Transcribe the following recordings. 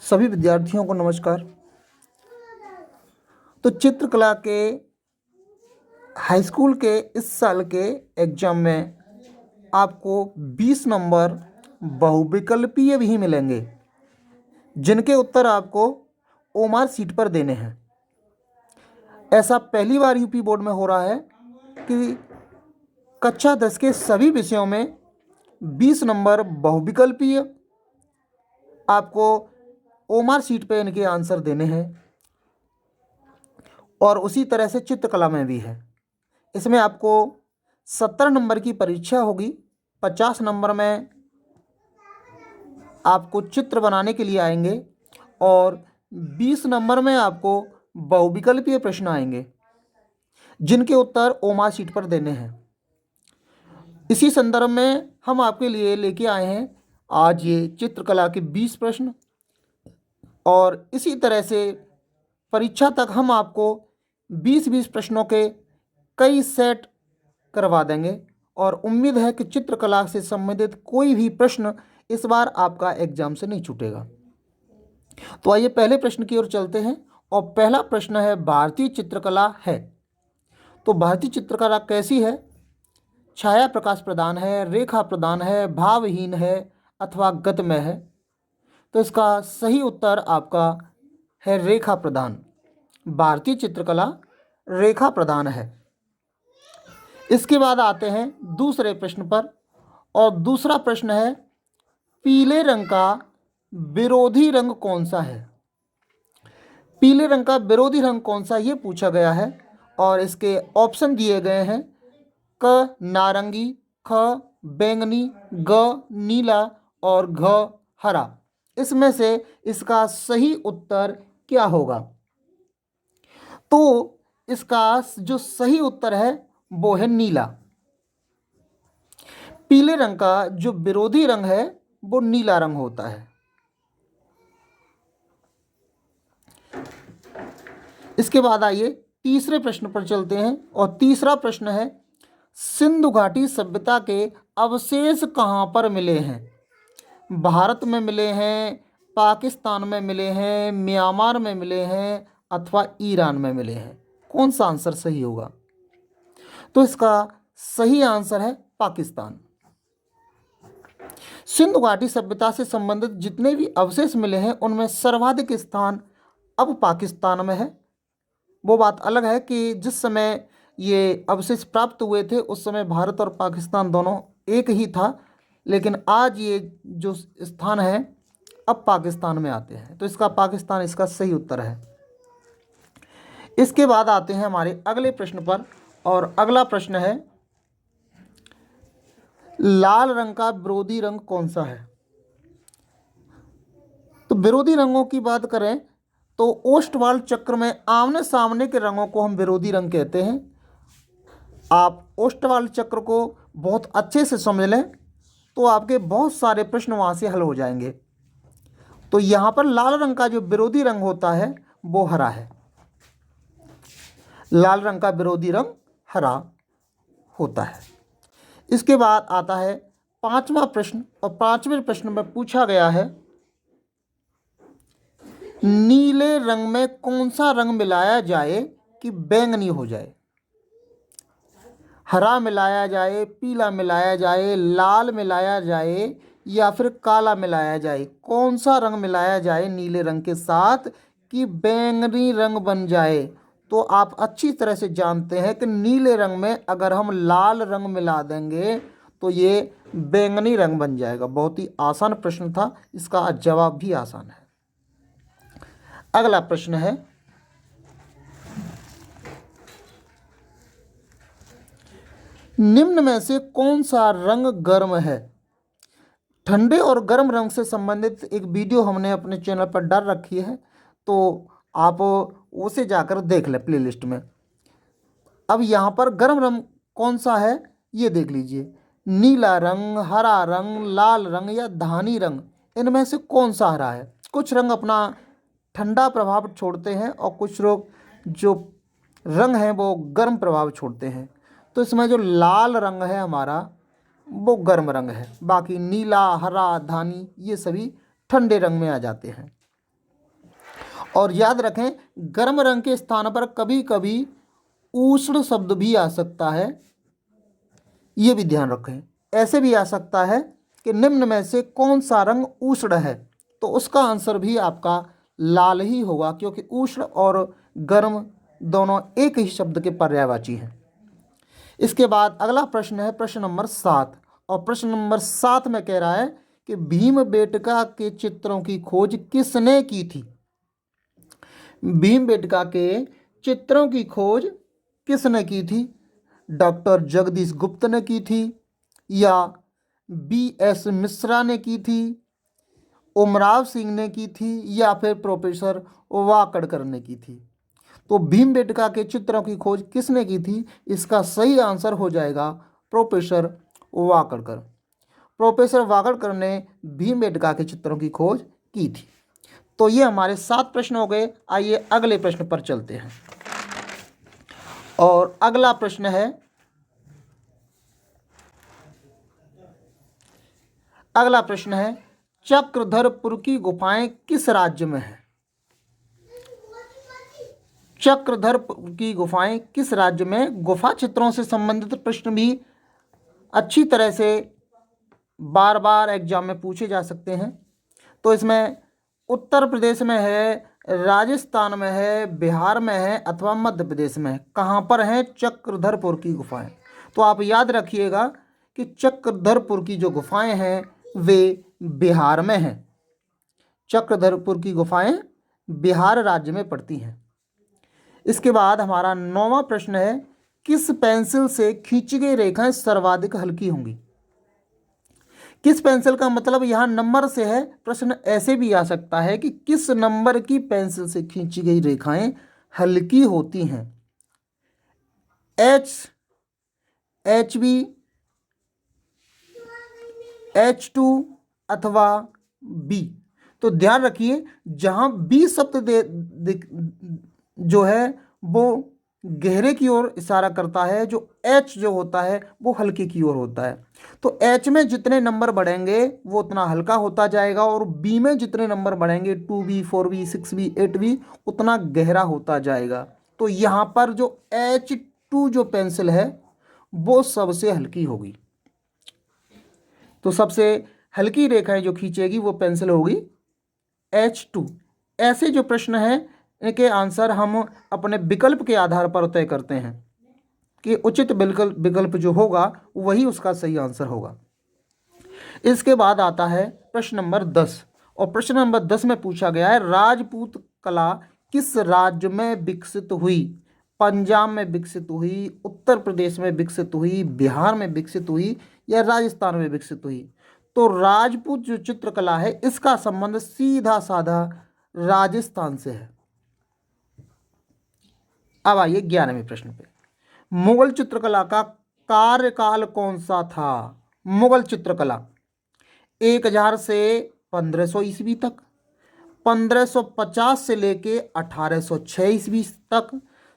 सभी विद्यार्थियों को नमस्कार। तो चित्रकला के हाई स्कूल के इस साल के एग्जाम में आपको 20 नंबर बहुविकल्पीय भी मिलेंगे, जिनके उत्तर आपको ओमार सीट पर देने हैं। ऐसा पहली बार यूपी बोर्ड में हो रहा है कि कक्षा 10 के सभी विषयों में 20 नंबर बहुविकल्पीय आपको ओमार सीट पे इनके आंसर देने हैं, और उसी तरह से चित्रकला में भी है। इसमें आपको 70 नंबर की परीक्षा होगी। 50 नंबर में आपको चित्र बनाने के लिए आएंगे और 20 नंबर में आपको बहुविकल्पीय प्रश्न आएंगे, जिनके उत्तर ओमार सीट पर देने हैं। इसी संदर्भ में हम आपके लिए लेके आए हैं आज ये चित्रकला के 20 प्रश्न, और इसी तरह से परीक्षा तक हम आपको 20-20 प्रश्नों के कई सेट करवा देंगे, और उम्मीद है कि चित्रकला से संबंधित कोई भी प्रश्न इस बार आपका एग्जाम से नहीं छूटेगा। तो आइए पहले प्रश्न की ओर चलते हैं, और पहला प्रश्न है भारतीय चित्रकला है। तो भारतीय चित्रकला कैसी है? छाया प्रकाश प्रदान है, रेखा प्रदान है, भावहीन है अथवा गतमय है? तो इसका सही उत्तर आपका है रेखा प्रदान। भारतीय चित्रकला रेखा प्रदान है। इसके बाद आते हैं दूसरे प्रश्न पर, और दूसरा प्रश्न है पीले रंग का विरोधी रंग कौन सा है? पीले रंग का विरोधी रंग कौन सा, ये पूछा गया है, और इसके ऑप्शन दिए गए हैं क नारंगी, ख बैंगनी, ग नीला और घ हरा। इसमें से इसका सही उत्तर क्या होगा? तो इसका जो सही उत्तर है वो है नीला। पीले रंग का जो विरोधी रंग है वो नीला रंग होता है। इसके बाद आइए तीसरे प्रश्न पर चलते हैं, और तीसरा प्रश्न है सिंधु घाटी सभ्यता के अवशेष कहाँ पर मिले हैं? भारत में मिले हैं, पाकिस्तान में मिले हैं, म्यांमार में मिले हैं अथवा ईरान में मिले हैं? कौन सा आंसर सही होगा? तो इसका सही आंसर है पाकिस्तान। सिंधु घाटी सभ्यता से संबंधित जितने भी अवशेष मिले हैं उनमें सर्वाधिक स्थान अब पाकिस्तान में है। वो बात अलग है कि जिस समय ये अवशेष प्राप्त हुए थे उस समय भारत और पाकिस्तान दोनों एक ही था, लेकिन आज ये जो स्थान है अब पाकिस्तान में आते हैं। तो इसका पाकिस्तान इसका सही उत्तर है। इसके बाद आते हैं हमारे अगले प्रश्न पर, और अगला प्रश्न है लाल रंग का विरोधी रंग कौन सा है? तो विरोधी रंगों की बात करें तो ओस्टवाल्ड चक्र में आमने सामने के रंगों को हम विरोधी रंग कहते हैं। आप ओस्टवाल्ड चक्र को बहुत अच्छे से समझ लें तो आपके बहुत सारे प्रश्न वहाँ से हल हो जाएंगे। तो यहाँ पर लाल रंग का जो विरोधी रंग होता है वो हरा है। लाल रंग का विरोधी रंग हरा होता है। इसके बाद आता है पांचवा प्रश्न, और पांचवें प्रश्न में पूछा गया है नीले रंग में कौन सा रंग मिलाया जाए कि बैंगनी हो जाए? हरा मिलाया जाए, पीला मिलाया जाए, लाल मिलाया जाए या फिर काला मिलाया जाए? कौन सा रंग मिलाया जाए नीले रंग के साथ कि बैंगनी रंग बन जाए? तो आप अच्छी तरह से जानते हैं कि नीले रंग में अगर हम लाल रंग मिला देंगे तो ये बैंगनी रंग बन जाएगा। बहुत ही आसान प्रश्न था, इसका जवाब भी आसान है। अगला प्रश्न है निम्न में से कौन सा रंग गर्म है? ठंडे और गर्म रंग से संबंधित एक वीडियो हमने अपने चैनल पर डाल रखी है, तो आप उसे जाकर देख लें प्लेलिस्ट में। अब यहाँ पर गर्म रंग कौन सा है ये देख लीजिए। नीला रंग, हरा रंग, लाल रंग या धानी रंग, इनमें से कौन सा हरा है? कुछ रंग अपना ठंडा प्रभाव छोड़ते हैं और कुछ लोग जो रंग हैं वो गर्म प्रभाव छोड़ते हैं। तो इसमें जो लाल रंग है हमारा वो गर्म रंग है, बाकी नीला, हरा, धानी ये सभी ठंडे रंग में आ जाते हैं। और याद रखें, गर्म रंग के स्थान पर कभी कभी उष्ण शब्द भी आ सकता है, ये भी ध्यान रखें। ऐसे भी आ सकता है कि निम्न में से कौन सा रंग उष्ण है, तो उसका आंसर भी आपका लाल ही होगा, क्योंकि उष्ण और गर्म दोनों एक ही शब्द के पर्यायवाची हैं। इसके बाद अगला प्रश्न है प्रश्न नंबर 7, और प्रश्न नंबर 7 में कह रहा है कि भीमबेटका के चित्रों की खोज किसने की थी। भीमबेटका के चित्रों की खोज किसने की थी? डॉक्टर जगदीश गुप्त ने की थी, या B.S. मिश्रा ने की थी, उमराव सिंह ने की थी, या फिर प्रोफेसर वाकड़कर ने की थी? तो भीमबेटका के चित्रों की खोज किसने की थी? इसका सही आंसर हो जाएगा प्रोफेसर वाकड़कर। प्रोफेसर वाकड़कर ने भीमबेटका के चित्रों की खोज की थी। तो ये हमारे 7 प्रश्न हो गए। आइए अगले प्रश्न पर चलते हैं, और अगला प्रश्न है, चक्रधरपुर की गुफाएं किस राज्य में है? चक्रधरपुर की गुफाएं किस राज्य में? गुफा चित्रों से संबंधित प्रश्न भी अच्छी तरह से बार बार एग्जाम में पूछे जा सकते हैं। तो इसमें उत्तर प्रदेश में है, राजस्थान में है, बिहार में है, अथवा मध्य प्रदेश में है। कहाँ पर हैं चक्रधरपुर की गुफाएं? तो आप याद रखिएगा कि चक्रधरपुर की जो गुफाएं हैं वे बिहार में हैं। चक्रधरपुर की गुफाएं बिहार राज्य में पड़ती हैं। इसके बाद हमारा 9वां प्रश्न है, किस पेंसिल से खींची गई रेखाएं सर्वाधिक हल्की होंगी? किस पेंसिल का मतलब यहाँ नंबर से है। प्रश्न ऐसे भी आ सकता है कि किस नंबर की पेंसिल से खींची गई रेखाएं हल्की होती हैं? HB, H2 अथवा B? तो ध्यान रखिए, जहां B शब्द जो है वो गहरे की ओर इशारा करता है, जो H जो होता है वो हल्के की ओर होता है। तो H में जितने नंबर बढ़ेंगे वो उतना हल्का होता जाएगा, और B में जितने नंबर बढ़ेंगे 2B, 4B, 6B, 8B उतना गहरा होता जाएगा। तो यहाँ पर जो H2 जो पेंसिल है वो सबसे हल्की होगी। तो सबसे हल्की रेखाएं जो खींचेगी वो पेंसिल होगी H2। ऐसे जो प्रश्न हैं इनके आंसर हम अपने विकल्प के आधार पर तय करते हैं कि उचित विकल्प जो होगा वही उसका सही आंसर होगा। इसके बाद आता है प्रश्न नंबर 10, और प्रश्न नंबर 10 में पूछा गया है, राजपूत कला किस राज्य में विकसित हुई? पंजाब में विकसित हुई, उत्तर प्रदेश में विकसित हुई, बिहार में विकसित हुई, या राजस्थान में विकसित हुई? तो राजपूत जो चित्रकला है इसका संबंध सीधा साधा राजस्थान से है। अब आइए 11वें प्रश्न पे, मुगल चित्रकला का कार्यकाल कौन सा था? मुगल चित्रकला 1000 से 1500 ईस्वी तक, 1550 से लेके 1806 ईस्वी तक,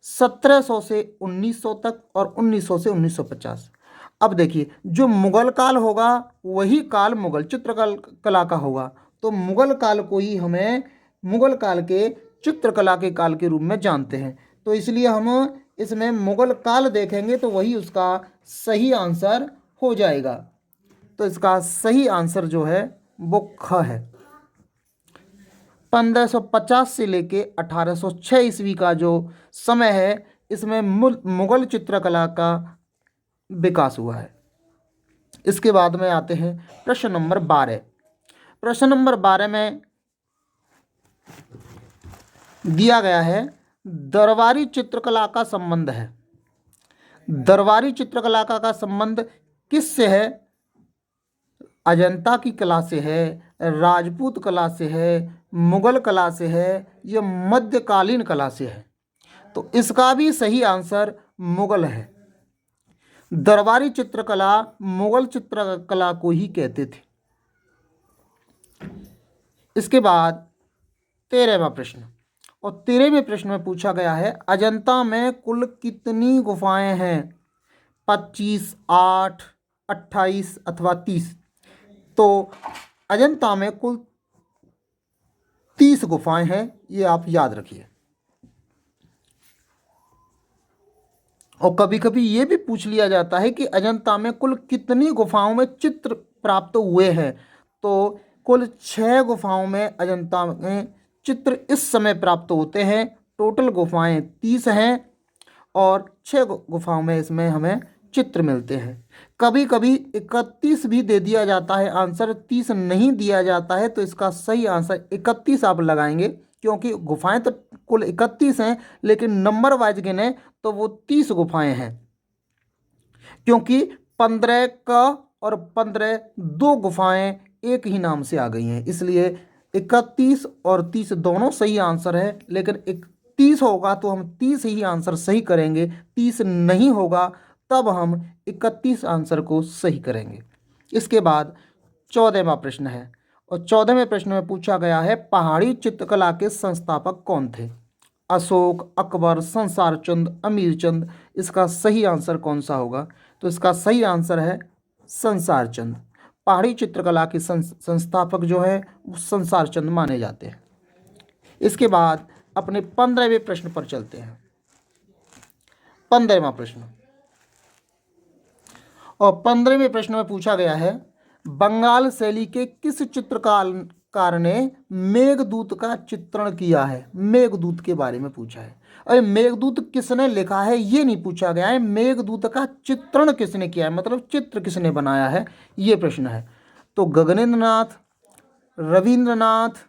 1700 से 1900 तक, और 1900 से 1950। अब देखिए, जो मुगल काल होगा वही काल मुगल चित्रकला का होगा। तो मुगल काल को ही हमें मुगल काल के चित्रकला के काल के रूप में जानते हैं। तो इसलिए हम इसमें मुगल काल देखेंगे तो वही उसका सही आंसर हो जाएगा। तो इसका सही आंसर जो है वो ख है। 1550 से लेके 1806 ईस्वी का जो समय है इसमें मुगल चित्रकला का विकास हुआ है। इसके बाद में आते हैं प्रश्न नंबर 12। प्रश्न नंबर 12 में दिया गया है, दरबारी चित्रकला का संबंध है। दरबारी चित्रकला का संबंध किससे है? अजंता की कला से है, राजपूत कला से है, मुगल कला से है, या मध्यकालीन कला से है? तो इसका भी सही आंसर मुगल है। दरबारी चित्रकला मुगल चित्रकला को ही कहते थे। इसके बाद 13वां प्रश्न, और 13वें प्रश्न में पूछा गया है, अजंता में कुल कितनी गुफाएं हैं? 25, 8, 28 अथवा 30? तो अजंता में कुल 30 गुफाएं हैं, ये आप याद रखिए। और कभी कभी ये भी पूछ लिया जाता है कि अजंता में कुल कितनी गुफाओं में चित्र प्राप्त हुए हैं। तो कुल 6 गुफाओं में अजंता में चित्र इस समय प्राप्त होते हैं। टोटल गुफाएं 30 हैं और 6 गुफाओं में इसमें हमें चित्र मिलते हैं। कभी कभी 31 भी दे दिया जाता है आंसर, 30 नहीं दिया जाता है, तो इसका सही आंसर 31 आप लगाएंगे, क्योंकि गुफाएं तो कुल 31 हैं, लेकिन नंबर वाइज गिने तो वो 30 गुफाएं हैं, क्योंकि 15 का और 15 दो गुफाएं एक ही नाम से आ गई हैं, इसलिए 31 और 30 दोनों सही आंसर है। लेकिन 31 होगा तो हम 30 ही आंसर सही करेंगे, 30 नहीं होगा तब हम 31 आंसर को सही करेंगे। इसके बाद 14वां प्रश्न है, और 14वें प्रश्न में पूछा गया है पहाड़ी चित्रकला के संस्थापक कौन थे? अशोक, अकबर, संसार चंद, अमीर चंद। इसका सही आंसर कौन सा होगा? तो इसका सही आंसर है संसार चंद। पहाड़ी चित्रकला के संस्थापक जो है वो संसार चंद माने जाते हैं। इसके बाद अपने 15वें प्रश्न पर चलते हैं। 15वां प्रश्न, और 15वें प्रश्न में पूछा गया है बंगाल शैली के किस चित्रकार ने मेघदूत का चित्रण किया है? मेघदूत के बारे में पूछा है। अरे मेघदूत किसने लिखा है ये नहीं पूछा गया है, मेघदूत का चित्रण किसने किया है, मतलब चित्र किसने बनाया है, ये प्रश्न है। तो गगनेंद्र नाथ, रविंद्रनाथ,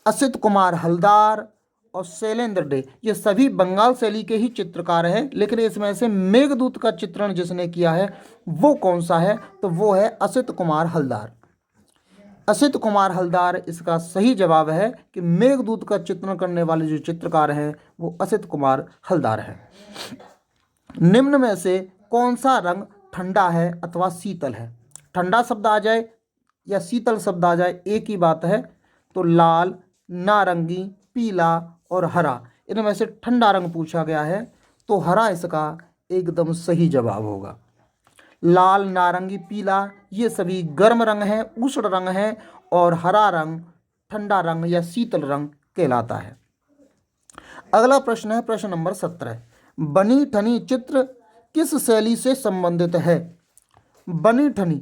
असित कुमार हलदार और शैलेंद्र डे, ये सभी बंगाल शैली के ही चित्रकार हैं, लेकिन इसमें से मेघदूत का चित्रण जिसने किया है वो कौन सा है? तो वो है असित कुमार हलदार। असित कुमार हलदार इसका सही जवाब है कि मेघदूत का चित्रण करने वाले जो चित्रकार हैं वो असित कुमार हलदार हैं। निम्न में से कौन सा रंग ठंडा है अथवा शीतल है? ठंडा शब्द आ जाए या शीतल शब्द आ जाए एक ही बात है। तो लाल, नारंगी, पीला और हरा, इनमें से ठंडा रंग पूछा गया है, तो हरा इसका एकदम सही जवाब होगा। लाल, नारंगी, पीला ये सभी गर्म रंग हैं, उष्ण रंग हैं, और हरा रंग ठंडा रंग या शीतल रंग कहलाता है। अगला प्रश्न है प्रश्न नंबर 17। बनी ठनी चित्र किस शैली से संबंधित है? बनी ठनी,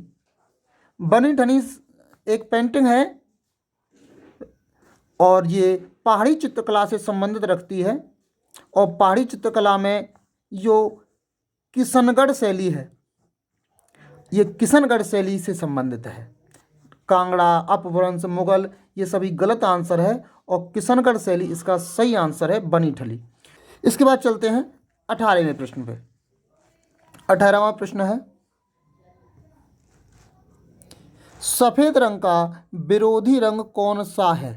बनी ठनी एक पेंटिंग है और ये पहाड़ी चित्रकला से संबंधित रखती है, और पहाड़ी चित्रकला में जो किशनगढ़ शैली है ये किशनगढ़ शैली से संबंधित है। कांगड़ा, अपभ्रंश, मुगल ये सभी गलत आंसर है, और किशनगढ़ शैली इसका सही आंसर है बनी ठनी। इसके बाद चलते हैं 18वें प्रश्न पे। 18वां प्रश्न है सफेद रंग का विरोधी रंग कौन सा है?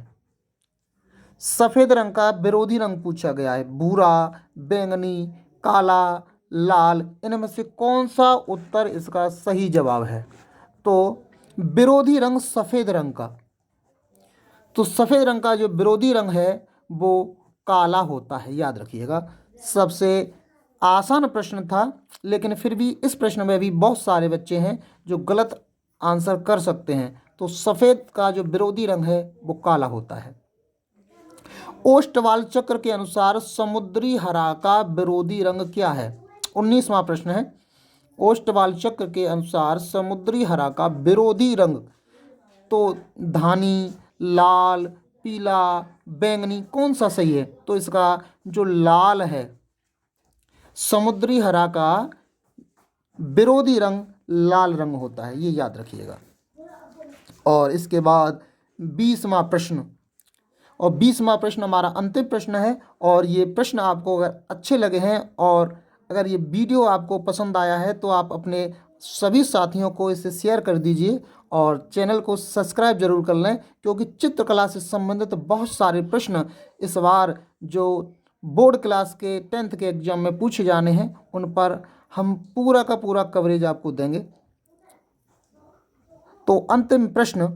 सफेद रंग का विरोधी रंग पूछा गया है। भूरा, बैंगनी, काला, लाल, इनमें से कौन सा उत्तर इसका सही जवाब है? तो विरोधी रंग सफेद रंग का, तो सफेद रंग का जो विरोधी रंग है वो काला होता है, याद रखिएगा। सबसे आसान प्रश्न था, लेकिन फिर भी इस प्रश्न में भी बहुत सारे बच्चे हैं जो गलत आंसर कर सकते हैं। तो सफेद का जो विरोधी रंग है वो काला होता है। ओस्टवाल चक्र के अनुसार समुद्री हरा का विरोधी रंग क्या है? 19वां प्रश्न है ओस्टवाल चक्र के अनुसार समुद्री हरा का विरोधी रंग, तो धानी, लाल, पीला, बैंगनी, कौन सा सही है? तो इसका जो लाल है, समुद्री हरा का विरोधी रंग लाल रंग होता है, ये याद रखिएगा। और इसके बाद 20वां प्रश्न, और 20वां प्रश्न हमारा अंतिम प्रश्न है। और ये प्रश्न आपको अगर अच्छे लगे हैं और अगर ये वीडियो आपको पसंद आया है तो आप अपने सभी साथियों को इसे शेयर कर दीजिए और चैनल को सब्सक्राइब जरूर कर लें, क्योंकि चित्रकला से संबंधित बहुत सारे प्रश्न इस बार जो बोर्ड क्लास के 10th के एग्जाम में पूछे जाने हैं उन पर हम पूरा का पूरा कवरेज आपको देंगे। तो अंतिम प्रश्न,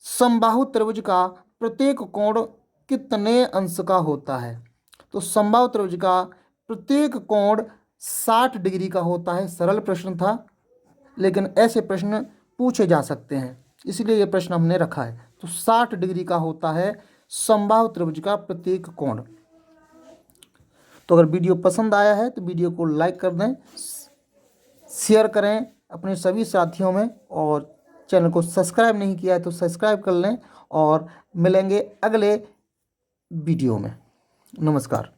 समबाहु त्रिभुज का प्रत्येक कोण कितने अंश का होता है? तो समबाहु त्रिभुज का प्रत्येक कोण 60 डिग्री का होता है। सरल प्रश्न था, लेकिन ऐसे प्रश्न पूछे जा सकते हैं, इसलिए ये प्रश्न हमने रखा है। तो तो 60 डिग्री का होता है समबाहु त्रिभुज का प्रत्येक कोण। तो अगर वीडियो पसंद आया है तो वीडियो को लाइक कर दें, शेयर करें अपने सभी साथियों में, और चैनल को सब्सक्राइब नहीं किया है तो सब्सक्राइब कर लें। और मिलेंगे अगले वीडियो में। नमस्कार।